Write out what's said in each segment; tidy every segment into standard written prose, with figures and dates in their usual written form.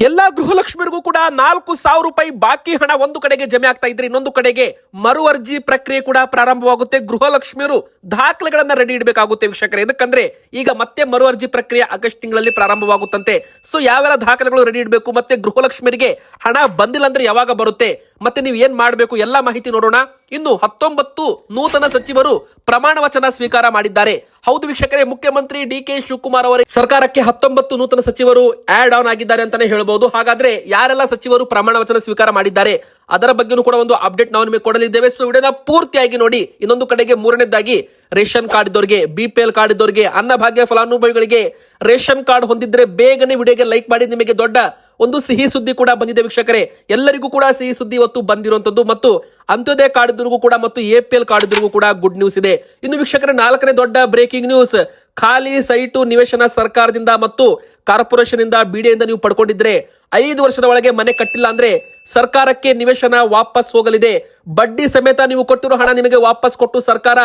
ಎಲ್ಲಾ ಗೃಹಲಕ್ಷ್ಮಿಗೂ ಕೂಡ 4,000 ರೂಪಾಯಿ ಬಾಕಿ ಹಣ ಒಂದು ಕಡೆಗೆ ಜಮೆ ಆಗ್ತಾ ಇದ್ರೆ ಇನ್ನೊಂದು ಕಡೆಗೆ ಮರು ಅರ್ಜಿ ಪ್ರಕ್ರಿಯೆ ಕೂಡ ಪ್ರಾರಂಭವಾಗುತ್ತೆ. ಗೃಹಲಕ್ಷ್ಮಿಯರು ದಾಖಲೆಗಳನ್ನ ರೆಡಿ ಇಡಬೇಕಾಗುತ್ತೆ ವೀಕ್ಷಕರೇ. ಇದಕ್ಕಂದ್ರೆ ಈಗ ಮತ್ತೆ ಮರು ಅರ್ಜಿ ಪ್ರಕ್ರಿಯೆ ಆಗಸ್ಟ್ ತಿಂಗಳಲ್ಲಿ ಪ್ರಾರಂಭವಾಗುತ್ತಂತೆ. ಸೊ ಯಾವೆಲ್ಲ ದಾಖಲೆಗಳು ರೆಡಿ ಇಡಬೇಕು, ಮತ್ತೆ ಗೃಹಲಕ್ಷ್ಮಿಯರಿಗೆ ಹಣ ಬಂದಿಲ್ಲ ಅಂದ್ರೆ ಯಾವಾಗ ಬರುತ್ತೆ, ಮತ್ತೆ ನೀವು ಏನ್ ಮಾಡಬೇಕು ಎಲ್ಲ ಮಾಹಿತಿ ನೋಡೋಣ. ಇನ್ನು 19 ನೂತನ ಸಚಿವರು ಪ್ರಮಾಣ ವಚನ ಸ್ವೀಕಾರ ಮಾಡಿದ್ದಾರೆ. ಹೌದು ವೀಕ್ಷಕರೇ, ಮುಖ್ಯಮಂತ್ರಿ ಡಿ.ಕೆ. ಶಿವಕುಮಾರ್ ಅವರ ಸರ್ಕಾರಕ್ಕೆ 19 ನೂತನ ಸಚಿವರು ಆಡ್ ಆನ್ ಆಗಿದ್ದಾರೆ ಅಂತಾನೆ ಹೇಳಬಹುದು. ಹಾಗಾದ್ರೆ ಯಾರೆಲ್ಲ ಸಚಿವರು ಪ್ರಮಾಣ ವಚನ ಸ್ವೀಕಾರ ಮಾಡಿದ್ದಾರೆ ಅದರ ಬಗ್ಗೆನೂ ಕೂಡ ಒಂದು ಅಪ್ಡೇಟ್ ನಾವು ನಿಮಗೆ ಕೊಡಲಿದ್ದೇವೆ. ಸೊ ವಿಡಿಯೋನ ಪೂರ್ತಿಯಾಗಿ ನೋಡಿ. ಇನ್ನೊಂದು ಕಡೆಗೆ ಮೂರನೇದಾಗಿ ರೇಷನ್ ಕಾರ್ಡ್ ಇದ್ದವರಿಗೆ, BPL ಕಾರ್ಡ್ ಇದ್ದವರಿಗೆ, ಅನ್ನಭಾಗ್ಯ ಫಲಾನುಭವಿಗಳಿಗೆ ರೇಷನ್ ಕಾರ್ಡ್ ಹೊಂದಿದ್ರೆ ಬೇಗನೆ ವಿಡಿಯೋಗೆ ಲೈಕ್ ಮಾಡಿ. ನಿಮಗೆ ದೊಡ್ಡ ಒಂದು ಸಿಹಿ ಸುದ್ದಿ ಕೂಡ ಬಂದಿದೆ ವೀಕ್ಷಕರೇ. ಎಲ್ಲರಿಗೂ ಕೂಡ ಸಿಹಿ ಸುದ್ದಿ ಇವತ್ತು ಬಂದಿರುವಂತದ್ದು. ಮತ್ತು ಅಂತ್ಯೋದಯ ಕಾರ್ಡ್ ಇದ್ರಿಗೂ ಕೂಡ ಮತ್ತು APL ಕಾರ್ಡ್ ಇದ್ರಿಗೂ ಕೂಡ ಗುಡ್ ನ್ಯೂಸ್ ಇದೆ. ಇನ್ನು ವೀಕ್ಷಕರೇ, 4ನೇ ದೊಡ್ಡ ಬ್ರೇಕಿಂಗ್ ನ್ಯೂಸ್. ಖಾಲಿ ಸೈಟು ನಿವೇಶನ ಸರ್ಕಾರದಿಂದ ಮತ್ತು ಕಾರ್ಪೊರೇಷನ್ ಇಂದ ಬಿಡಿಯಿಂದ ನೀವು ಪಡ್ಕೊಂಡಿದ್ರೆ 5 ವರ್ಷದ ಒಳಗೆ ಮನೆ ಕಟ್ಟಿಲ್ಲ ಅಂದ್ರೆ ಸರ್ಕಾರಕ್ಕೆ ನಿವೇಶನ ವಾಪಸ್ ಹೋಗಲಿದೆ. ಬಡ್ಡಿ ಸಮೇತ ನೀವು ಕೊಟ್ಟಿರೋ ಹಣ ನಿಮಗೆ ವಾಪಸ್ ಕೊಟ್ಟು ಸರ್ಕಾರ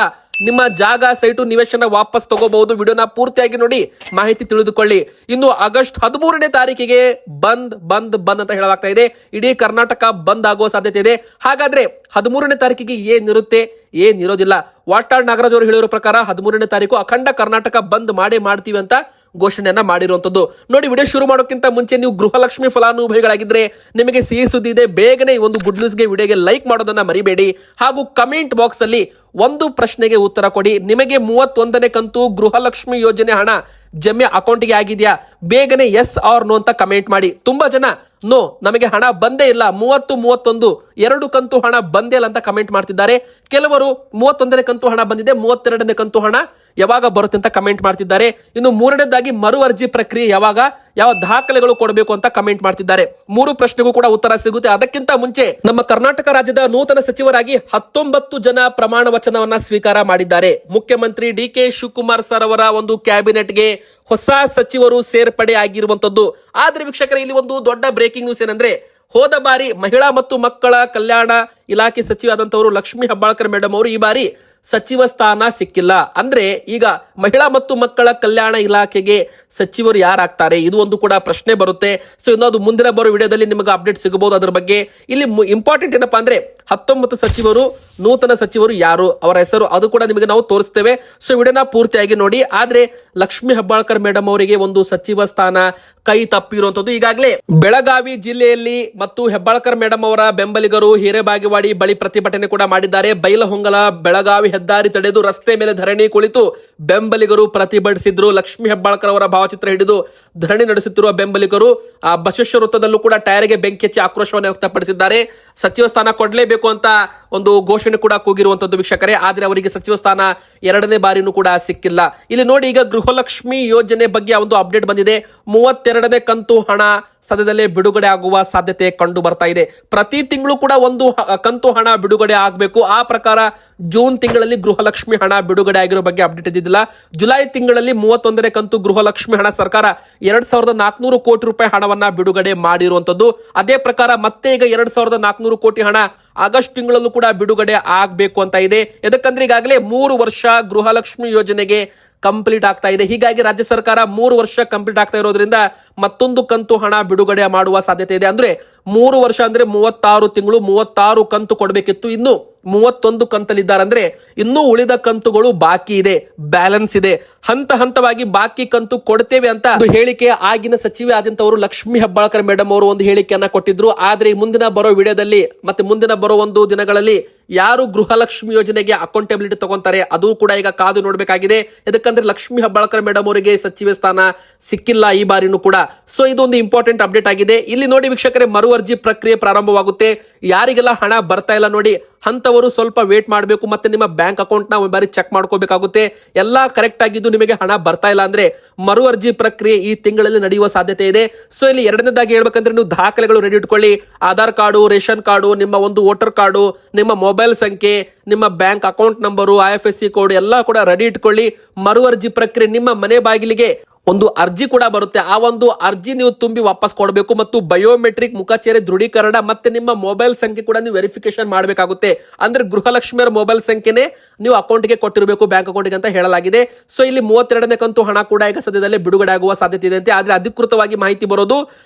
ನಿಮ್ಮ ಜಾಗ, ಸೈಟು, ನಿವೇಶನ ವಾಪಸ್ ತಗೋಬಹುದು. ವಿಡಿಯೋನ ಪೂರ್ತಿಯಾಗಿ ನೋಡಿ, ಮಾಹಿತಿ ತಿಳಿದುಕೊಳ್ಳಿ. ಇನ್ನು ಆಗಸ್ಟ್ 13ನೇ ತಾರೀಕಿಗೆ ಬಂದ್ ಅಂತ ಹೇಳಲಾಗ್ತಾ ಇದೆ. ಇಡೀ ಕರ್ನಾಟಕ ಬಂದ್ ಆಗುವ ಸಾಧ್ಯತೆ ಇದೆ. ಹಾಗಾದ್ರೆ 13ನೇ ತಾರೀಕಿಗೆ ಏನಿರುತ್ತೆ, ಏನಿರೋದಿಲ್ಲ? ವಾಟಾಳ್ ನಾಗರಾಜ್ ಅವರು ಹೇಳಿರೋ ಪ್ರಕಾರ 13ನೇ ತಾರೀಕು ಅಖಂಡ ಕರ್ನಾಟಕ ಬಂದ್ ಮಾಡ್ತೀವಿ ಅಂತ ಘೋಷಣೆಯನ್ನ ಮಾಡಿರುವಂತದ್ದು. ನೋಡಿ, ವಿಡಿಯೋ ಶುರು ಮಾಡೋಕ್ಕಿಂತ ಮುಂಚೆ ನೀವು ಗೃಹಲಕ್ಷ್ಮಿ ಫಲಾನುಭವಿಗಳಾಗಿದ್ರೆ ನಿಮಗೆ ಸಿಹಿ ಸುದ್ದಿ ಇದೆ. ಬೇಗನೆ ಈ ಒಂದು ಗುಡ್ ನ್ಯೂಸ್ಗೆ ವಿಡಿಯೋಗೆ ಲೈಕ್ ಮಾಡೋದನ್ನ ಮರಿಬೇಡಿ. ಹಾಗೂ ಕಮೆಂಟ್ ಬಾಕ್ಸ್ ಅಲ್ಲಿ ಒಂದು ಪ್ರಶ್ನೆಗೆ ಉತ್ತರ ಕೊಡಿ. ನಿಮಗೆ 31ನೇ ಕಂತು ಗೃಹಲಕ್ಷ್ಮಿ ಯೋಜನೆ ಹಣ ಜಮೆ ಅಕೌಂಟ್ಗೆ ಆಗಿದೆಯಾ? ಬೇಗನೆ ಎಸ್ ಆರ್ ನೋ ಅಂತ ಕಮೆಂಟ್ ಮಾಡಿ. ತುಂಬಾ ಜನ ನೋ, ನಮಗೆ ಹಣ ಬಂದೇ ಇಲ್ಲ, 30, 31 2 ಕಂತು ಹಣ ಬಂದೇ ಇಲ್ಲ ಅಂತ ಕಮೆಂಟ್ ಮಾಡ್ತಿದ್ದಾರೆ. ಕೆಲವರು 31ನೇ ಕಂತು ಹಣ ಬಂದಿದೆ, 32ನೇ ಕಂತು ಹಣ ಯಾವಾಗ ಬರುತ್ತೆ ಅಂತ ಕಮೆಂಟ್ ಮಾಡ್ತಿದ್ದಾರೆ. ಇನ್ನು ಮೂರನೇದಾಗಿ ಮರು ಅರ್ಜಿ ಪ್ರಕ್ರಿಯೆ ಯಾವಾಗ, ಯಾವ ದಾಖಲೆಗಳು ಕೊಡಬೇಕು ಅಂತ ಕಮೆಂಟ್ ಮಾಡ್ತಿದ್ದಾರೆ. 3 ಪ್ರಶ್ನೆಗೂ ಕೂಡ ಉತ್ತರ ಸಿಗುತ್ತೆ. ಅದಕ್ಕಿಂತ ಮುಂಚೆ ನಮ್ಮ ಕರ್ನಾಟಕ ರಾಜ್ಯದ ನೂತನ ಸಚಿವರಾಗಿ 19 ಜನ ಪ್ರಮಾಣ ವಚನವನ್ನ ಸ್ವೀಕಾರ ಮಾಡಿದ್ದಾರೆ. ಮುಖ್ಯಮಂತ್ರಿ ಡಿ.ಕೆ. ಶಿವಕುಮಾರ್ ಸರ್ ಅವರ ಒಂದು ಕ್ಯಾಬಿನೆಟ್ಗೆ ಹೊಸ ಸಚಿವರು ಸೇರ್ಪಡೆ ಆಗಿರುವಂತದ್ದು. ಆದ್ರೆ ವೀಕ್ಷಕರೇ, ಇಲ್ಲಿ ಒಂದು ದೊಡ್ಡ ಬ್ರೇಕಿಂಗ್ ನ್ಯೂಸ್ ಏನಂದ್ರೆ, ಹೋದ ಬಾರಿ ಮಹಿಳಾ ಮತ್ತು ಮಕ್ಕಳ ಕಲ್ಯಾಣ ಇಲಾಖೆ ಸಚಿವ ಆದಂತವರು ಲಕ್ಷ್ಮೀ ಹೆಬ್ಬಾಳ್ಕರ್ ಮೇಡಮ್ ಅವರು ಈ ಬಾರಿ ಸಚಿವ ಸ್ಥಾನ ಸಿಕ್ಕಿಲ್ಲ. ಅಂದ್ರೆ ಈಗ ಮಹಿಳಾ ಮತ್ತು ಮಕ್ಕಳ ಕಲ್ಯಾಣ ಇಲಾಖೆಗೆ ಸಚಿವರು ಯಾರಾಗ್ತಾರೆ, ಇದು ಒಂದು ಕೂಡ ಪ್ರಶ್ನೆ ಬರುತ್ತೆ. ಸೊ ಇನ್ನೊಂದು ಮುಂದಿನ ಬರೋ ವಿಡಿಯೋದಲ್ಲಿ ನಿಮಗೆ ಅಪ್ಡೇಟ್ ಸಿಗಬಹುದು ಅದ್ರ ಬಗ್ಗೆ. ಇಲ್ಲಿ ಇಂಪಾರ್ಟೆಂಟ್ ಏನಪ್ಪಾ ಅಂದ್ರೆ 19 ಸಚಿವರು, ನೂತನ ಸಚಿವರು ಯಾರು, ಅವರ ಹೆಸರು ಅದು ಕೂಡ ನಿಮಗೆ ನಾವು ತೋರಿಸ್ತೇವೆ. ಸೊ ವಿಡಿಯೋನ ಪೂರ್ತಿಯಾಗಿ ನೋಡಿ. ಆದ್ರೆ ಲಕ್ಷ್ಮೀ ಹೆಬ್ಬಾಳ್ಕರ್ ಮೇಡಮ್ ಅವರಿಗೆ ಒಂದು ಸಚಿವ ಸ್ಥಾನ ಕೈ ತಪ್ಪಿರುವಂತದ್ದು. ಈಗಾಗಲೇ ಬೆಳಗಾವಿ ಜಿಲ್ಲೆಯಲ್ಲಿ ಮತ್ತು ಹೆಬ್ಬಾಳ್ಕರ್ ಮೇಡಮ್ ಅವರ ಬೆಂಬಲಿಗರು ಹಿರೇಬಾಗೇವಾಡಿ ಬಳಿ ಪ್ರತಿಭಟನೆ ಕೂಡ ಮಾಡಿದ್ದಾರೆ. ಬೈಲಹೊಂಗಲ ಬೆಳಗಾವಿ ಹೆದ್ದಾರಿ ತಡೆದು ರಸ್ತೆ ಮೇಲೆ ಧರಣಿ ಕುಳಿತು ಬೆಂಬಲಿಗರು ಪ್ರತಿಭಟಿಸಿದ್ರು. ಲಕ್ಷ್ಮೀ ಹೆಬ್ಬಾಳ್ಕರ್ ಅವರ ಭಾವಚಿತ್ರ ಹಿಡಿದು ಧರಣಿ ನಡೆಸುತ್ತಿರುವ ಬೆಂಬಲಿಗರು ಬಸವೇಶ್ವರ ವೃತ್ತದಲ್ಲೂ ಕೂಡ ಟೈರ್ಗೆ ಬೆಂಕಿ ಹಚ್ಚಿ ಆಕ್ರೋಶವನ್ನು ವ್ಯಕ್ತಪಡಿಸಿದ್ದಾರೆ. ಸಚಿವ ಸ್ಥಾನ ಕೊಡಲೇಬೇಕು ಅಂತ ಒಂದು ಘೋಷಣೆ ಕೂಡ ಕೂಗಿರುವಂತದ್ದು ವೀಕ್ಷಕರೇ. ಆದ್ರೆ ಅವರಿಗೆ ಸಚಿವ ಸ್ಥಾನ 2ನೇ ಬಾರಿನೂ ಕೂಡ ಸಿಕ್ಕಿಲ್ಲ. ಇಲ್ಲಿ ನೋಡಿ, ಈಗ ಗೃಹಲಕ್ಷ್ಮಿ ಯೋಜನೆ ಬಗ್ಗೆ ಒಂದು ಅಪ್ಡೇಟ್ ಬಂದಿದೆ. 32ನೇ ಕಂತು ಹಣ ಸದ್ಯದಲ್ಲೇ ಬಿಡುಗಡೆ ಆಗುವ ಸಾಧ್ಯತೆ ಕಂಡು ಬರ್ತಾ ಇದೆ. ಪ್ರತಿ ತಿಂಗಳು ಕೂಡ ಒಂದು ಕಂತು ಹಣ ಬಿಡುಗಡೆ ಆಗಬೇಕು. ಆ ಪ್ರಕಾರ ಜೂನ್ ತಿಂಗಳಲ್ಲಿ ಗೃಹಲಕ್ಷ್ಮಿ ಹಣ ಬಿಡುಗಡೆ ಆಗಿರೋ ಬಗ್ಗೆ ಅಪ್ಡೇಟ್ ಇದ್ದಿದ್ದಿಲ್ಲ. ಜುಲೈ ತಿಂಗಳಲ್ಲಿ 31ನೇ ಕಂತು ಗೃಹಲಕ್ಷ್ಮಿ ಹಣ ಸರ್ಕಾರ 2,400 ಕೋಟಿ ರೂಪಾಯಿ ಹಣವನ್ನ ಬಿಡುಗಡೆ ಮಾಡಿರುವಂತದ್ದು. ಅದೇ ಪ್ರಕಾರ ಮತ್ತೆ ಈಗ 2,400 ಕೋಟಿ ಹಣ ಆಗಸ್ಟ್ ತಿಂಗಳಲ್ಲೂ ಕೂಡ ಬಿಡುಗಡೆ ಆಗಬೇಕು ಅಂತ ಇದೆ. ಯಾಕಂದ್ರೆ ಈಗಾಗಲೇ 3 ವರ್ಷ ಗೃಹಲಕ್ಷ್ಮಿ ಯೋಜನೆಗೆ ಕಂಪ್ಲೀಟ್ ಆಗ್ತಾ ಇದೆ. ಹೀಗಾಗಿ ರಾಜ್ಯ ಸರ್ಕಾರ 3 ವರ್ಷ ಕಂಪ್ಲೀಟ್ ಆಗ್ತಾ ಇರೋದ್ರಿಂದ ಮತ್ತೊಂದು ಕಂತು ಹಣ ಬಿಡುಗಡೆ ಮಾಡುವ ಸಾಧ್ಯತೆ ಇದೆ. ಅಂದ್ರೆ 3 ವರ್ಷ ಅಂದ್ರೆ 36 ತಿಂಗಳು, 36 ಕಂತು ಕೊಡಬೇಕಿತ್ತು. ಇನ್ನು 31 ಕಂತಲ್ಲಿದ್ದಾರೆ. ಅಂದ್ರೆ ಇನ್ನೂ ಉಳಿದ ಕಂತುಗಳು ಬಾಕಿ ಇದೆ, ಬ್ಯಾಲೆನ್ಸ್ ಇದೆ. ಹಂತ ಹಂತವಾಗಿ ಬಾಕಿ ಕಂತು ಕೊಡ್ತೇವೆ ಅಂತ ಒಂದು ಹೇಳಿಕೆ ಆಗಿನ ಸಚಿವೆ ಆದಂತವರು ಲಕ್ಷ್ಮೀ ಹೆಬ್ಬಾಳ್ಕರ್ ಮೇಡಮ್ ಅವರು ಒಂದು ಹೇಳಿಕೆಯನ್ನ ಕೊಟ್ಟಿದ್ರು. ಆದ್ರೆ ಮುಂದಿನ ಬರೋ ವಿಡಿಯೋದಲ್ಲಿ ಮತ್ತೆ ಮುಂದಿನ ಬರೋ ಒಂದು ದಿನಗಳಲ್ಲಿ ಯಾರು ಗೃಹಲಕ್ಷ್ಮಿ ಯೋಜನೆಗೆ ಅಕೌಂಟಬಿಲಿಟಿ ತಗೊಂತಾರೆ ಅದು ಕೂಡ ಈಗ ಕಾದು ನೋಡಬೇಕಾಗಿದೆ. ಯಾಕಂದ್ರೆ ಲಕ್ಷ್ಮೀ ಹೆಬ್ಬಾಳ್ಕರ್ ಮೇಡಮ್ ಅವರಿಗೆ ಸಚಿವ ಸ್ಥಾನ ಸಿಕ್ಕಿಲ್ಲ ಈ ಬಾರಿನೂ ಕೂಡ. ಸೊ ಇದೊಂದು ಇಂಪಾರ್ಟೆಂಟ್ ಅಪ್ಡೇಟ್ ಆಗಿದೆ. ಇಲ್ಲಿ ನೋಡಿ ವೀಕ್ಷಕರೇ, ಮರು ಅರ್ಜಿ ಪ್ರಕ್ರಿಯೆ ಪ್ರಾರಂಭವಾಗುತ್ತೆ. ಯಾರಿಗೆಲ್ಲ ಹಣ ಬರ್ತಾ ಇಲ್ಲ ನೋಡಿ, ಅಂತವರು ಸ್ವಲ್ಪ ವೇಟ್ ಮಾಡಬೇಕು. ಮತ್ತೆ ನಿಮ್ಮ ಬ್ಯಾಂಕ್ ಅಕೌಂಟ್ ನ ಒಂದು ಬಾರಿ ಚೆಕ್ ಮಾಡ್ಕೋಬೇಕಾಗುತ್ತೆ. ಎಲ್ಲಾ ಕರೆಕ್ಟ್ ಆಗಿದ್ದು ನಿಮಗೆ ಹಣ ಬರ್ತಾ ಇಲ್ಲ ಅಂದ್ರೆ ಮರು ಅರ್ಜಿ ಪ್ರಕ್ರಿಯೆ ಈ ತಿಂಗಳಲ್ಲಿ ನಡೆಯುವ ಸಾಧ್ಯತೆ ಇದೆ. ಸೊ ಇಲ್ಲಿ ಎರಡನೇದಾಗಿ ಹೇಳ್ಬೇಕಂದ್ರೆ, ನೀವು ದಾಖಲೆಗಳು ರೆಡಿ ಇಟ್ಕೊಳ್ಳಿ. ಆಧಾರ್ ಕಾರ್ಡು, ರೇಷನ್ ಕಾರ್ಡು, ನಿಮ್ಮ ಒಂದು ವೋಟರ್ ಕಾರ್ಡು, ನಿಮ್ಮ ಮೊಬೈಲ್ ಸಂಖ್ಯೆ, ನಿಮ್ಮ bank account number, IFSC code ಎಲ್ಲ ಕೂಡ ರೆಡಿ ಇಟ್ಕೊಳ್ಳಿ. ಮರು ಅರ್ಜಿ ಪ್ರಕ್ರಿಯೆ ನಿಮ್ಮ ಮನೆ ಬಾಗಿಲಿಗೆ ಒಂದು ಅರ್ಜಿ ಕೂಡ ಬರುತ್ತೆ. ಆ ಒಂದು ಅರ್ಜಿ ನೀವು ತುಂಬಿ ವಾಪಸ್ ಕೊಡಬೇಕು ಮತ್ತು ಬಯೋಮೆಟ್ರಿಕ್ ಮುಖಚೇರೆ ದೃಢೀಕರಣ ಮತ್ತೆ ನಿಮ್ಮ ಮೊಬೈಲ್ ಸಂಖ್ಯೆ ಕೂಡ ನೀವು ವೆರಿಫಿಕೇಶನ್ ಮಾಡಬೇಕಾಗುತ್ತೆ. ಅಂದ್ರೆ ಗೃಹಲಕ್ಷ್ಮಿಯರ ಮೊಬೈಲ್ ಸಂಖ್ಯೆನೇ ನೀವು ಅಕೌಂಟ್ಗೆ ಕೊಟ್ಟಿರಬೇಕು, ಬ್ಯಾಂಕ್ ಅಕೌಂಟ್ಗೆ ಅಂತ ಹೇಳಲಾಗಿದೆ. ಸೊ ಇಲ್ಲಿ 32ನೇ ಕಂತು ಹಣ ಕೂಡ ಈಗ ಸದ್ಯದಲ್ಲೇ ಬಿಡುಗಡೆ ಆಗುವ ಸಾಧ್ಯತೆ ಇದೆ ಅಂತೆ. ಆದ್ರೆ ಅಧಿಕೃತವಾಗಿ ಮಾಹಿತಿ ಬರೋದು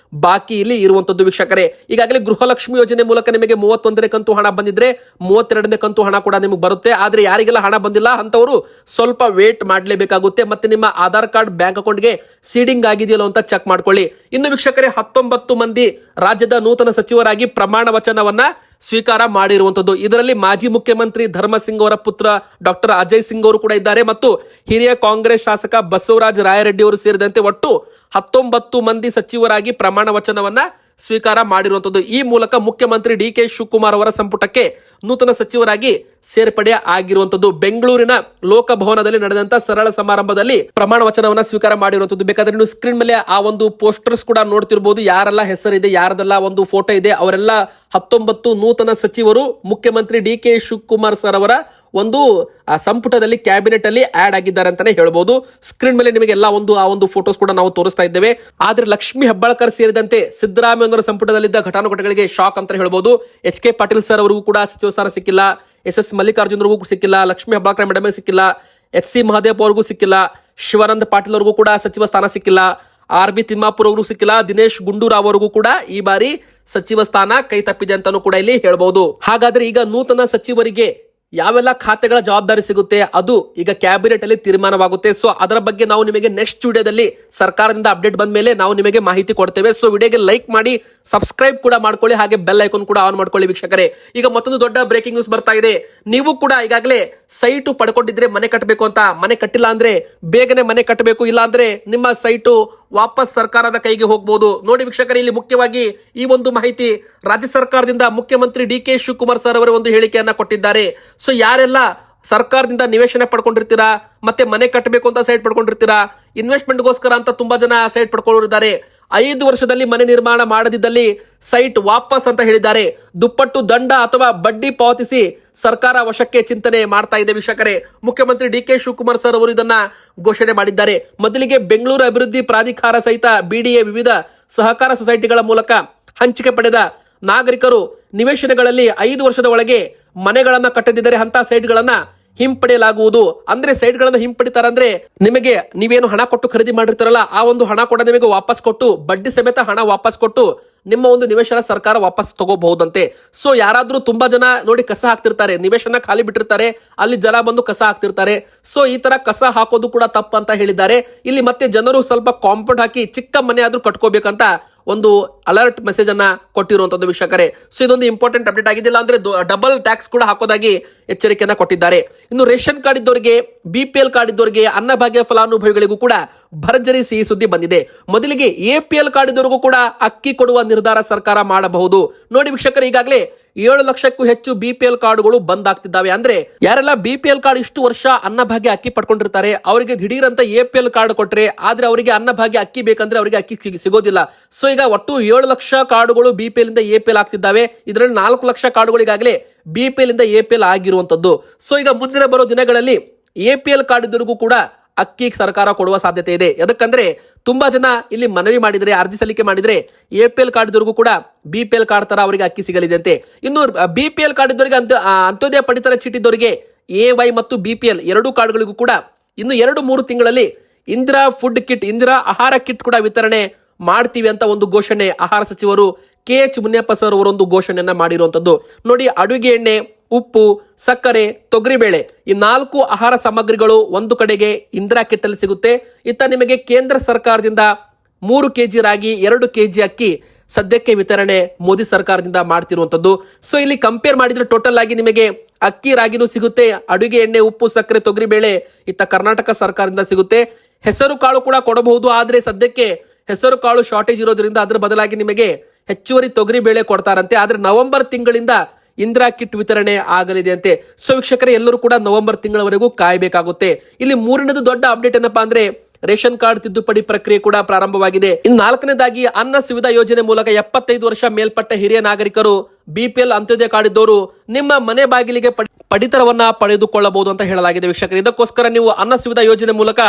ಬಾಕಿ ಇಲ್ಲಿ ಇರುವಂತದ್ದು ವೀಕ್ಷಕರೇ. ಈಗಾಗಲೇ ಗೃಹಲಕ್ಷ್ಮಿ ಯೋಜನೆ ಮೂಲಕ ನಿಮಗೆ 31ನೇ ಕಂತು ಹಣ ಬಂದಿದ್ರೆ 32ನೇ ಕಂತು ಹಣ ಕೂಡ ನಿಮಗೆ ಬರುತ್ತೆ. ಆದ್ರೆ ಯಾರಿಗೆಲ್ಲ ಹಣ ಬಂದಿಲ್ಲ ಅಂತವರು ಸ್ವಲ್ಪ ವೇಟ್ ಮಾಡಲೇಬೇಕಾಗುತ್ತೆ. ಮತ್ತೆ ನಿಮ್ಮ ಆಧಾರ್ ಕಾರ್ಡ್ ಬ್ಯಾಂಕ್ ಅಕೌಂಟ್ಗೆ ಸೀಡಿಂಗ್ ಆಗಿದೆಯಲ್ಲ ಅಂತ ಚೆಕ್ ಮಾಡ್ಕೊಳ್ಳಿ. ಇನ್ನು ವೀಕ್ಷಕರೇ 19 ಮಂದಿ ರಾಜ್ಯದ ನೂತನ ಸಚಿವರಾಗಿ ಪ್ರಮಾಣ ವಚನವನ್ನ ಸ್ವೀಕಾರ ಮಾಡಿರುವಂತದ್ದು. ಇದರಲ್ಲಿ ಮಾಜಿ ಮುಖ್ಯಮಂತ್ರಿ ಧರ್ಮಸಿಂಗ್ ಅವರ ಪುತ್ರ ಡಾಕ್ಟರ್ ಅಜಯ್ ಸಿಂಗ್ ಅವರು ಕೂಡ ಇದ್ದಾರೆ ಮತ್ತು ಹಿರಿಯ ಕಾಂಗ್ರೆಸ್ ಶಾಸಕ ಬಸವರಾಜ ರಾಯರೆಡ್ಡಿ ಅವರು ಸೇರಿದಂತೆ ಒಟ್ಟು 19 ಮಂದಿ ಸಚಿವರಾಗಿ ಪ್ರಮಾಣ ವಚನವನ್ನ ಸ್ವೀಕಾರ ಮಾಡಿರುವಂತದ್ದು. ಈ ಮೂಲಕ ಮುಖ್ಯಮಂತ್ರಿ ಡಿ.ಕೆ. ಶಿವಕುಮಾರ್ ಅವರ ಸಂಪುಟಕ್ಕೆ ನೂತನ ಸಚಿವರಾಗಿ ಸೇರ್ಪಡೆ ಆಗಿರುವಂತದ್ದು. ಬೆಂಗಳೂರಿನ ಲೋಕಭವನದಲ್ಲಿ ನಡೆದಂತ ಸರಳ ಸಮಾರಂಭದಲ್ಲಿ ಪ್ರಮಾಣ ವಚನವನ್ನ ಸ್ವೀಕಾರ ಮಾಡಿರುವಂತದ್ದು. ಬೇಕಾದ್ರೆ ನೀವು ಸ್ಕ್ರೀನ್ ಮೇಲೆ ಆ ಒಂದು ಪೋಸ್ಟರ್ಸ್ ಕೂಡ ನೋಡ್ತಿರ್ಬೋದು. ಯಾರೆಲ್ಲ ಹೆಸರಿದೆ, ಯಾರದೆಲ್ಲ ಒಂದು ಫೋಟೋ ಇದೆ, ಅವರೆಲ್ಲ 19 ನೂತನ ಸಚಿವರು ಮುಖ್ಯಮಂತ್ರಿ ಡಿ.ಕೆ. ಶಿವಕುಮಾರ್ ಸರ್ ಅವರ ಒಂದು ಸಂಪುಟದಲ್ಲಿ ಕ್ಯಾಬಿನೆಟ್ ಅಲ್ಲಿ ಆಡ್ ಆಗಿದ್ದಾರೆ ಅಂತಾನೆ ಹೇಳ್ಬೋದು. ಸ್ಕ್ರೀನ್ ಮೇಲೆ ನಿಮಗೆ ಎಲ್ಲ ಆ ಒಂದು ಫೋಟೋಸ್ ಕೂಡ ನಾವು ತೋರಿಸ್ತಾ ಇದ್ದೇವೆ. ಆದ್ರೆ ಲಕ್ಷ್ಮಿ ಹೆಬ್ಬಾಳ್ಕರ್ ಸೇರಿದಂತೆ ಸಿದ್ದರಾಮಯ್ಯ ಘಟಾನುಘಟಿಗಳಿಗೆ ಘಟಾನುಘಟಿಗಳಿಗೆ ಶಾಕ್ ಅಂತ ಹೇಳ್ಬೋದು. ಎಚ್.ಕೆ. ಪಾಟೀಲ್ ಸರ್ ಅವರಿಗೂ ಕೂಡ ಸಚಿವ ಸ್ಥಾನ ಸಿಕ್ಕಿಲ್ಲ, ಎಸ್ ಮಲ್ಲಿಕಾರ್ಜುನರಿಗೂ ಸಿಕ್ಕಿಲ್ಲ, ಲಕ್ಷ್ಮಿ ಹೆಬ್ಬಾಳ್ಕರ್ ಮೇಡಮ್ ಸಿಕ್ಕಿಲ್ಲ, ಎಚ್.ಸಿ. ಮಹದೇವ್ ಅವರಿಗೂ ಸಿಕ್ಕಿಲ್ಲ, ಶಿವಾನಂದ ಪಾಟೀಲ್ ಅವರಿಗೂ ಕೂಡ ಸಚಿವ ಸ್ಥಾನ ಸಿಕ್ಕಿಲ್ಲ, ಆರ್.ಬಿ. ತಿಮ್ಮಾಪುರ್ ಅವರಿಗೂ ಸಿಕ್ಕಿಲ್ಲ, ದಿನೇಶ್ ಗುಂಡೂರಾವ್ ಅವರಿಗೂ ಕೂಡ ಈ ಬಾರಿ ಸಚಿವ ಸ್ಥಾನ ಕೈ ತಪ್ಪಿದೆ ಅಂತಾನೂ ಕೂಡ ಇಲ್ಲಿ ಹೇಳ್ಬಹುದು. ಹಾಗಾದ್ರೆ ಈಗ ನೂತನ ಸಚಿವರಿಗೆ ಯಾವೆಲ್ಲ ಖಾತೆಗಳ ಜವಾಬ್ದಾರಿ ಸಿಗುತ್ತೆ ಅದು ಈಗ ಕ್ಯಾಬಿನೆಟ್ ಅಲ್ಲಿ ತೀರ್ಮಾನವಾಗುತ್ತೆ. ಸೊ ಅದರ ಬಗ್ಗೆ ನಾವು ನಿಮಗೆ ನೆಕ್ಸ್ಟ್ ವಿಡಿಯೋದಲ್ಲಿ ಸರ್ಕಾರದಿಂದ ಅಪ್ಡೇಟ್ ಬಂದ ಮೇಲೆ ನಾವು ನಿಮಗೆ ಮಾಹಿತಿ ಕೊಡ್ತೇವೆ. ಸೊ ವಿಡಿಯೋಗೆ ಲೈಕ್ ಮಾಡಿ, ಸಬ್ಸ್ಕ್ರೈಬ್ ಕೂಡ ಮಾಡ್ಕೊಳ್ಳಿ, ಹಾಗೆ ಬೆಲ್ ಐಕಾನ್ ಕೂಡ ಆನ್ ಮಾಡ್ಕೊಳ್ಳಿ ವೀಕ್ಷಕರೇ. ಈಗ ಮತ್ತೊಂದು ದೊಡ್ಡ ಬ್ರೇಕಿಂಗ್ ನ್ಯೂಸ್ ಬರ್ತಾ ಇದೆ. ನೀವು ಕೂಡ ಈಗಾಗಲೇ ಸೈಟು ಪಡ್ಕೊಂಡಿದ್ರೆ ಮನೆ ಕಟ್ಟಬೇಕು ಅಂತ, ಮನೆ ಕಟ್ಟಿಲ್ಲ ಅಂದ್ರೆ ಬೇಗನೆ ಮನೆ ಕಟ್ಟಬೇಕು, ಇಲ್ಲ ಅಂದ್ರೆ ನಿಮ್ಮ ಸೈಟು ವಾಪಸ್ ಸರ್ಕಾರದ ಕೈಗೆ ಹೋಗಬಹುದು. ನೋಡಿ ವೀಕ್ಷಕರೇ, ಇಲ್ಲಿ ಮುಖ್ಯವಾಗಿ ಈ ಒಂದು ಮಾಹಿತಿ ರಾಜ್ಯ ಸರ್ಕಾರದಿಂದ ಮುಖ್ಯಮಂತ್ರಿ ಡಿ.ಕೆ. ಶಿವಕುಮಾರ್ ಸರ್ ಅವರ ಒಂದು ಹೇಳಿಕೆಯನ್ನ ಕೊಟ್ಟಿದ್ದಾರೆ. ಸೊ ಯಾರೆಲ್ಲ ಸರ್ಕಾರದಿಂದ ನಿವೇಶನ ಪಡ್ಕೊಂಡಿರ್ತೀರಾ, ಮತ್ತೆ ಮನೆ ಕಟ್ಟಬೇಕು ಅಂತ ಸೈಟ್ ಪಡ್ಕೊಂಡಿರ್ತೀರಾ, ಇನ್ವೆಸ್ಟ್ಮೆಂಟ್ಗೋಸ್ಕರ ಅಂತ ತುಂಬಾ ಜನ ಸೈಟ್ ಪಡ್ಕೊಂಡಿದ್ದಾರೆ, 5 ವರ್ಷದಲ್ಲಿ ಮನೆ ನಿರ್ಮಾಣ ಮಾಡದಿದ್ದಲ್ಲಿ ಸೈಟ್ ವಾಪಸ್ ಅಂತ ಹೇಳಿದ್ದಾರೆ. ದುಪ್ಪಟ್ಟು ದಂಡ ಅಥವಾ ಬಡ್ಡಿ ಪಾವತಿಸಿ ಸರ್ಕಾರ ವಶಕ್ಕೆ ಚಿಂತನೆ ಮಾಡ್ತಾ ಇದೆ ವೀಕ್ಷಕರೇ. ಮುಖ್ಯಮಂತ್ರಿ ಡಿ.ಕೆ. ಶಿವಕುಮಾರ್ ಸರ್ ಅವರು ಇದನ್ನ ಘೋಷಣೆ ಮಾಡಿದ್ದಾರೆ. ಮೊದಲಿಗೆ ಬೆಂಗಳೂರು ಅಭಿವೃದ್ಧಿ ಪ್ರಾಧಿಕಾರ ಸಹಿತ ಬಿಡಿಎ ವಿವಿಧ ಸಹಕಾರ ಸೊಸೈಟಿಗಳ ಮೂಲಕ ಹಂಚಿಕೆ ಪಡೆದ ನಾಗರಿಕರು ನಿವೇಶನಗಳಲ್ಲಿ 5 ವರ್ಷದ ಒಳಗೆ ಮನೆಗಳನ್ನ ಕಟ್ಟದಿದ್ದರೆ ಅಂತ ಸೈಟ್ಗಳನ್ನ ಹಿಂಪಡೆಯಲಾಗುವುದು. ಅಂದ್ರೆ ಸೈಟ್ ಗಳನ್ನ ಹಿಂಪಡಿತಾರಂದ್ರೆ ನಿಮಗೆ ನೀವೇನು ಹಣ ಕೊಟ್ಟು ಖರೀದಿ ಮಾಡಿರ್ತಾರಲ್ಲ ಆ ಒಂದು ಹಣ ಕೂಡ ನಿಮಗೆ ವಾಪಸ್ ಕೊಟ್ಟು ಬಡ್ಡಿ ಸಮೇತ ಹಣ ವಾಪಸ್ ಕೊಟ್ಟು ನಿಮ್ಮ ಒಂದು ನಿವೇಶನ ಸರ್ಕಾರ ವಾಪಸ್ ತಗೋಬಹುದಂತೆ. ಸೊ ಯಾರಾದ್ರೂ ತುಂಬಾ ಜನ ನೋಡಿ ಕಸ ಹಾಕ್ತಿರ್ತಾರೆ, ನಿವೇಶನ ಖಾಲಿ ಬಿಟ್ಟಿರ್ತಾರೆ, ಅಲ್ಲಿ ಜನ ಬಂದು ಕಸ ಹಾಕ್ತಿರ್ತಾರೆ. ಸೊ ಈ ತರ ಕಸ ಹಾಕೋದು ಕೂಡ ತಪ್ಪು ಅಂತ ಹೇಳಿದ್ದಾರೆ. ಇಲ್ಲಿ ಮತ್ತೆ ಜನರು ಸ್ವಲ್ಪ ಕಾಂಪೌಂಡ್ ಹಾಕಿ ಚಿಕ್ಕ ಮನೆ ಆದ್ರೂ ಕಟ್ಕೋಬೇಕಂತ ಒಂದು ಅಲರ್ಟ್ ಮೆಸೇಜ್ ಅನ್ನ ಕೊಟ್ಟಿರುವಂತದ್ದು ವೀಕ್ಷಕರೇ. ಸೊ ಇದೊಂದು ಇಂಪಾರ್ಟೆಂಟ್ ಅಪ್ಡೇಟ್ ಆಗಿದ್ದಿಲ್ಲ ಅಂದ್ರೆ ಡಬಲ್ ಟ್ಯಾಕ್ಸ್ ಕೂಡ ಹಾಕೋದಾಗಿ ಎಚ್ಚರಿಕೆಯನ್ನ ಕೊಟ್ಟಿದ್ದಾರೆ. ಇನ್ನು ರೇಷನ್ ಕಾರ್ಡ್ ಇದ್ದವರಿಗೆ, ಬಿಪಿಎಲ್ ಕಾರ್ಡ್ ಇದ್ದವರಿಗೆ, ಅನ್ನಭಾಗ್ಯ ಫಲಾನುಭವಿಗಳಿಗೂ ಕೂಡ ಭರ್ಜರಿ ಸಿಹಿ ಸುದ್ದಿ ಬಂದಿದೆ. ಮೊದಲಿಗೆ ಎಪಿಎಲ್ ಕಾರ್ಡ್ ಇದ್ದವರಿಗೂ ಕೂಡ ಅಕ್ಕಿ ಕೊಡುವ ನಿರ್ಧಾರ ಸರ್ಕಾರ ಮಾಡಬಹುದು. ನೋಡಿ ವೀಕ್ಷಕರು, ಈಗಾಗಲೇ 7 ಲಕ್ಷಕ್ಕೂ ಹೆಚ್ಚು ಬಿಪಿಎಲ್ ಕಾರ್ಡ್ಗಳು ಬಂದ್ ಆಗ್ತಿದ್ದಾವೆ. ಅಂದ್ರೆ ಯಾರೆಲ್ಲ ಬಿಪಿಎಲ್ ಕಾರ್ಡ್ ಇಷ್ಟು ವರ್ಷ ಅನ್ನಭಾಗ್ಯ ಅಕ್ಕಿ ಪಡ್ಕೊಂಡಿರ್ತಾರೆ ಅವರಿಗೆ ದಿಢೀರ್ ಅಂತ ಎಪಿಎಲ್ ಕಾರ್ಡ್ ಕೊಟ್ರೆ, ಆದ್ರೆ ಅವರಿಗೆ ಅನ್ನಭಾಗ್ಯ ಅಕ್ಕಿ ಬೇಕಂದ್ರೆ ಅವರಿಗೆ ಅಕ್ಕಿ ಸಿಗೋದಿಲ್ಲ. ಸೊ ಈಗ ಒಟ್ಟು 7 ಲಕ್ಷ ಕಾರ್ಡ್ಗಳು ಬಿಪಿಎಲ್ ಇಂದ ಎಪಿಎಲ್ ಆಗ್ತಿದ್ದಾವೆ. ಇದರಲ್ಲಿ 4 ಲಕ್ಷ ಕಾರ್ಡ್ಗಳು ಈಗಾಗಲೇ ಬಿಪಿಎಲ್ ಇಂದ ಎಪಿಎಲ್ ಆಗಿರುವಂತದ್ದು. ಸೊ ಈಗ ಮುಂದಿನ ಬರೋ ದಿನಗಳಲ್ಲಿ ಎಪಿಎಲ್ ಕಾರ್ಡ್ ಇದ್ದವರಿಗೂ ಕೂಡ ಅಕ್ಕಿ ಸರ್ಕಾರ ಕೊಡುವ ಸಾಧ್ಯತೆ ಇದೆ. ಯಾಕಂದ್ರೆ ತುಂಬಾ ಜನ ಇಲ್ಲಿ ಮನವಿ ಮಾಡಿದ್ರೆ, ಅರ್ಜಿ ಸಲ್ಲಿಕೆ ಮಾಡಿದ್ರೆ ಎಪಿಎಲ್ ಕಾರ್ಡ್ ಇದ್ದವರಿಗೂ ಕೂಡ ಬಿಪಿಎಲ್ ಕಾರ್ಡ್ ತರ ಅವರಿಗೆ ಅಕ್ಕಿ ಸಿಗಲಿದೆ ಅಂತೆ. ಇನ್ನು ಬಿಪಿಎಲ್ ಕಾರ್ಡ್ ಇದ್ದವರಿಗೆ ಅಂತ್ಯೋದಯ ಪಡಿತರ ಚೀಟಿ ಇದ್ದವರಿಗೆ ಎವೈ ಮತ್ತು ಬಿಪಿಎಲ್ 2 ಕಾರ್ಡ್ಗಳಿಗೂ ಕೂಡ ಇನ್ನು 2-3 ತಿಂಗಳಲ್ಲಿ ಇಂದಿರಾ ಫುಡ್ ಕಿಟ್, ಇಂದಿರಾ ಆಹಾರ ಕಿಟ್ ಕೂಡ ವಿತರಣೆ ಮಾಡ್ತೀವಿ ಅಂತ ಒಂದು ಘೋಷಣೆ ಆಹಾರ ಸಚಿವರು ಕೆ.ಎಚ್. ಮುನಿಯಪ್ಪ ಸರ್ ಅವರು ಒಂದು ಘೋಷಣೆಯನ್ನ ಮಾಡಿರುವಂತದ್ದು. ನೋಡಿ, ಅಡುಗೆ ಎಣ್ಣೆ, ಉಪ್ಪು, ಸಕ್ಕರೆ, ತೊಗರಿಬೇಳೆ ಈ 4 ಆಹಾರ ಸಾಮಗ್ರಿಗಳು ಒಂದು ಕಡೆಗೆ ಇಂದಿರಾ ಕಿಟ್ ಅಲ್ಲಿ ಸಿಗುತ್ತೆ. ಇತ್ತ ನಿಮಗೆ ಕೇಂದ್ರ ಸರ್ಕಾರದಿಂದ 3 ಕೆಜಿ ರಾಗಿ, 2 ಕೆಜಿ ಅಕ್ಕಿ ಸದ್ಯಕ್ಕೆ ವಿತರಣೆ ಮೋದಿ ಸರ್ಕಾರದಿಂದ ಮಾಡ್ತಿರುವಂತದ್ದು. ಸೊ ಇಲ್ಲಿ ಕಂಪೇರ್ ಮಾಡಿದ್ರೆ ಟೋಟಲ್ ಆಗಿ ನಿಮಗೆ ಅಕ್ಕಿ, ರಾಗಿನೂ ಸಿಗುತ್ತೆ, ಅಡುಗೆ ಎಣ್ಣೆ, ಉಪ್ಪು, ಸಕ್ಕರೆ, ತೊಗರಿಬೇಳೆ ಇತ್ತ ಕರ್ನಾಟಕ ಸರ್ಕಾರದಿಂದ ಸಿಗುತ್ತೆ. ಹೆಸರು ಕಾಳು ಕೂಡ ಕೊಡಬಹುದು, ಆದ್ರೆ ಸದ್ಯಕ್ಕೆ ಹೆಸರು ಕಾಳು ಶಾರ್ಟೇಜ್ ಇರೋದ್ರಿಂದ ಅದರ ಬದಲಾಗಿ ನಿಮಗೆ ಹೆಚ್ಚುವರಿ ತೊಗರಿ ಬೇಳೆ ಕೊಡ್ತಾರಂತೆ. ಆದ್ರೆ ನವೆಂಬರ್ ತಿಂಗಳಿಂದ ಇಂದಿರಾ ಕಿಟ್ ವಿತರಣೆ ಆಗಲಿದೆ ಅಂತೆ. ಸೊ ವೀಕ್ಷಕರೇ, ಎಲ್ಲರೂ ಕೂಡ ನವೆಂಬರ್ ತಿಂಗಳವರೆಗೂ ಕಾಯಬೇಕಾಗುತ್ತೆ. ಇಲ್ಲಿ 3ನೇದು ದೊಡ್ಡ ಅಪ್ಡೇಟ್ ಏನಪ್ಪಾ ಅಂದ್ರೆ ರೇಷನ್ ಕಾರ್ಡ್ ತಿದ್ದುಪಡಿ ಪ್ರಕ್ರಿಯೆ ಕೂಡ ಪ್ರಾರಂಭವಾಗಿದೆ. ಇನ್ನು 4ನೇದಾಗಿ ಅನ್ನ ಸುವಿಧಾ ಯೋಜನೆ ಮೂಲಕ 75 ವರ್ಷ ಮೇಲ್ಪಟ್ಟ ಹಿರಿಯ ನಾಗರಿಕರು, ಬಿಪಿಎಲ್ ಅಂತ್ಯೋದಯ ಕಾರ್ಡ್ ಇದ್ದವರು ನಿಮ್ಮ ಮನೆ ಬಾಗಿಲಿಗೆ ಪಡಿತರವನ್ನ ಪಡೆದುಕೊಳ್ಳಬಹುದು ಅಂತ ಹೇಳಲಾಗಿದೆ ವೀಕ್ಷಕರೇ. ಇದಕ್ಕೋಸ್ಕರ ನೀವು ಅನ್ನ ಸುವಿಧಾ ಯೋಜನೆ ಮೂಲಕ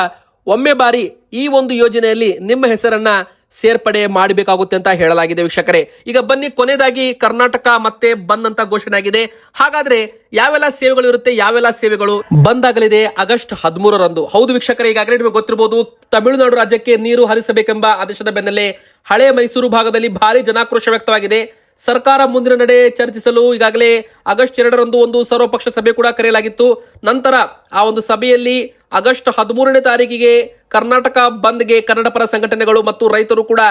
ಒಮ್ಮೆ ಬಾರಿ ಈ ಒಂದು ಯೋಜನೆಯಲ್ಲಿ ನಿಮ್ಮ ಹೆಸರನ್ನ ಸೇರ್ಪಡೆ ಮಾಡಬೇಕಾಗುತ್ತೆ ಅಂತ ಹೇಳಲಾಗಿದೆ ವೀಕ್ಷಕರೇ. ಈಗ ಬನ್ನಿ ಕೊನೆಯದಾಗಿ ಕರ್ನಾಟಕ ಮತ್ತೆ ಬಂದ್ ಅಂತ ಘೋಷಣೆ ಆಗಿದೆ. ಹಾಗಾದ್ರೆ ಯಾವೆಲ್ಲ ಸೇವೆಗಳು ಇರುತ್ತೆ, ಯಾವೆಲ್ಲ ಸೇವೆಗಳು ಬಂದ್ ಆಗಲಿದೆ ಆಗಸ್ಟ್ 13ರಂದು? ಹೌದು ವೀಕ್ಷಕರೇ, ಈಗಾಗಲೇ ನಿಮಗೆ ಗೊತ್ತಿರಬಹುದು, ತಮಿಳುನಾಡು ರಾಜ್ಯಕ್ಕೆ ನೀರು ಹರಿಸಬೇಕೆಂಬ ಆದೇಶದ ಬೆನ್ನಲ್ಲೇ ಹಳೆ ಮೈಸೂರು ಭಾಗದಲ್ಲಿ ಭಾರಿ ಜನಾಕ್ರೋಶ ವ್ಯಕ್ತವಾಗಿದೆ. ಸರ್ಕಾರ ಮುಂದಿನ ನಡೆ ಚರ್ಚಿಸಲು ಈಗಾಗಲೇ ಆಗಸ್ಟ್ 2ರಂದು ಒಂದು ಸರ್ವಪಕ್ಷ ಸಭೆ ಕೂಡ ಕರೆಯಲಾಗಿತ್ತು. ನಂತರ ಆ ಒಂದು ಸಭೆಯಲ್ಲಿ ಆಗಸ್ಟ್ 13ನೇ ತಾರೀಕಿಗೆ ಕರ್ನಾಟಕ ಬಂದ್ಗೆ ಕನ್ನಡಪರ ಸಂಘಟನೆಗಳು ಮತ್ತು ರೈತರು ಕೂಡ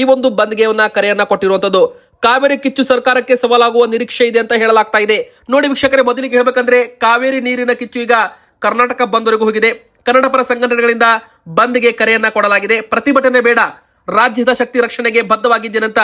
ಈ ಒಂದು ಬಂದ್ಗೆ ಕರೆಯನ್ನ ಕೊಟ್ಟಿರುವಂತದ್ದು. ಕಾವೇರಿ ಕಿಚ್ಚು ಸರ್ಕಾರಕ್ಕೆ ಸವಾಲಾಗುವ ನಿರೀಕ್ಷೆ ಇದೆ ಅಂತ ಹೇಳಲಾಗ್ತಾ ಇದೆ. ನೋಡಿ ವೀಕ್ಷಕರೇ, ಮೊದಲಿಗೆ ಹೇಳ್ಬೇಕಂದ್ರೆ ಕಾವೇರಿ ನೀರಿನ ಕಿಚ್ಚು ಈಗ ಕರ್ನಾಟಕ ಬಂದ್ವರೆಗೂ ಹೋಗಿದೆ. ಕನ್ನಡಪರ ಸಂಘಟನೆಗಳಿಂದ ಬಂದ್ಗೆ ಕರೆಯನ್ನ ಕೊಡಲಾಗಿದೆ. ಪ್ರತಿಭಟನೆ ಬೇಡ, ರಾಜ್ಯದ ಶಕ್ತಿ ರಕ್ಷಣೆಗೆ ಬದ್ಧವಾಗಿದ್ದೇನಂತ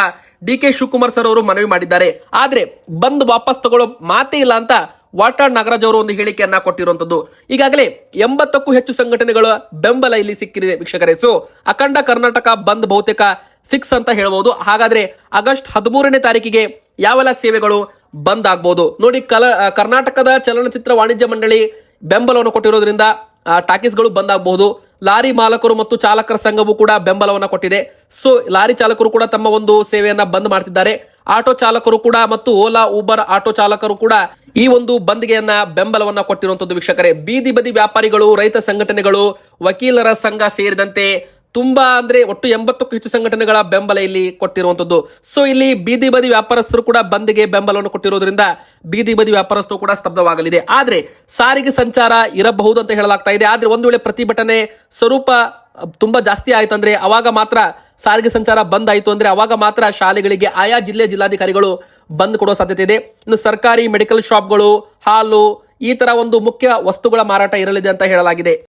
ಡಿ.ಕೆ. ಶಿವಕುಮಾರ್ ಸರ್ ಅವರು ಮನವಿ ಮಾಡಿದ್ದಾರೆ. ಆದ್ರೆ ಬಂದ್ ವಾಪಸ್ ತಗೊಳ್ಳೋ ಮಾತೇ ಇಲ್ಲ ಅಂತ ವಾಟಾಳ್ ನಾಗರಾಜ್ ಅವರು ಒಂದು ಹೇಳಿಕೆಯನ್ನ ಕೊಟ್ಟಿರುವಂತದ್ದು. ಈಗಾಗಲೇ 80ಕ್ಕೂ ಹೆಚ್ಚು ಸಂಘಟನೆಗಳ ಬೆಂಬಲ ಇಲ್ಲಿ ಸಿಕ್ಕಿದೆ ವೀಕ್ಷಕರೇ. ಸೊ ಅಖಂಡ ಕರ್ನಾಟಕ ಬಂದ್ ಬಹುತೇಕ ಫಿಕ್ಸ್ ಅಂತ ಹೇಳ್ಬಹುದು. ಹಾಗಾದ್ರೆ ಆಗಸ್ಟ್ 13ನೇ ತಾರೀಕಿಗೆ ಯಾವೆಲ್ಲ ಸೇವೆಗಳು ಬಂದ್ ಆಗ್ಬಹುದು ನೋಡಿ. ಕರ್ನಾಟಕದ ಚಲನಚಿತ್ರ ವಾಣಿಜ್ಯ ಮಂಡಳಿ ಬೆಂಬಲವನ್ನು ಕೊಟ್ಟಿರೋದ್ರಿಂದ ಟಾಕೀಸ್ಗಳು ಬಂದ್ ಆಗಬಹುದು. ಲಾರಿ ಮಾಲಕರು ಮತ್ತು ಚಾಲಕರ ಸಂಘವು ಕೂಡ ಬೆಂಬಲವನ್ನ ಕೊಟ್ಟಿದೆ. ಸೊ ಲಾರಿ ಚಾಲಕರು ಕೂಡ ತಮ್ಮ ಒಂದು ಸೇವೆಯನ್ನ ಬಂದ್ ಮಾಡ್ತಿದ್ದಾರೆ. ಆಟೋ ಚಾಲಕರು ಕೂಡ ಮತ್ತು ಓಲಾ ಊಬರ್ ಆಟೋ ಚಾಲಕರು ಕೂಡ ಈ ಒಂದು ಬಂದ್ಗೆಯನ್ನ ಬೆಂಬಲವನ್ನ ಕೊಟ್ಟಿರುವಂತದ್ದು ವೀಕ್ಷಕರೇ. ಬೀದಿ ಬದಿ ವ್ಯಾಪಾರಿಗಳು, ರೈತ ಸಂಘಟನೆಗಳು, ವಕೀಲರ ಸಂಘ ಸೇರಿದಂತೆ ತುಂಬಾ ಅಂದ್ರೆ ಒಟ್ಟು 80ಕ್ಕೂ ಹೆಚ್ಚು ಸಂಘಟನೆಗಳ ಬೆಂಬಲ ಇಲ್ಲಿ ಕೊಟ್ಟಿರುವಂತದ್ದು. ಸೊ ಇಲ್ಲಿ ಬೀದಿ ಬದಿ ವ್ಯಾಪಾರಸ್ಥರು ಕೂಡ ಬಂದ್ಗೆ ಬೆಂಬಲವನ್ನು ಕೊಟ್ಟಿರೋದ್ರಿಂದ ಬೀದಿ ಬದಿ ವ್ಯಾಪಾರಸ್ಥರು ಕೂಡ ಸ್ತಬ್ಧವಾಗಲಿದೆ. ಆದ್ರೆ ಸಾರಿಗೆ ಸಂಚಾರ ಇರಬಹುದು ಅಂತ ಹೇಳಲಾಗ್ತಾ ಇದೆ. ಆದ್ರೆ ಒಂದು ವೇಳೆ ಪ್ರತಿಭಟನೆ ಸ್ವರೂಪ ತುಂಬಾ ಜಾಸ್ತಿ ಆಯ್ತಂದ್ರೆ ಅವಾಗ ಮಾತ್ರ ಸಾರಿಗೆ ಸಂಚಾರ ಬಂದ್ ಆಯ್ತು ಅಂದ್ರೆ ಅವಾಗ ಮಾತ್ರ ಶಾಲೆಗಳಿಗೆ ಆಯಾ ಜಿಲ್ಲಾಧಿಕಾರಿಗಳು ಬಂದ್ ಕೊಡೋ ಸಾಧ್ಯತೆ ಇದೆ. ಇನ್ನು ಸರ್ಕಾರಿ ಮೆಡಿಕಲ್ ಶಾಪ್ಗಳು, ಹಾಲು, ಈ ತರ ಒಂದು ಮುಖ್ಯ ವಸ್ತುಗಳ ಮಾರಾಟ ಇರಲಿದೆ ಅಂತ ಹೇಳಲಾಗಿದೆ.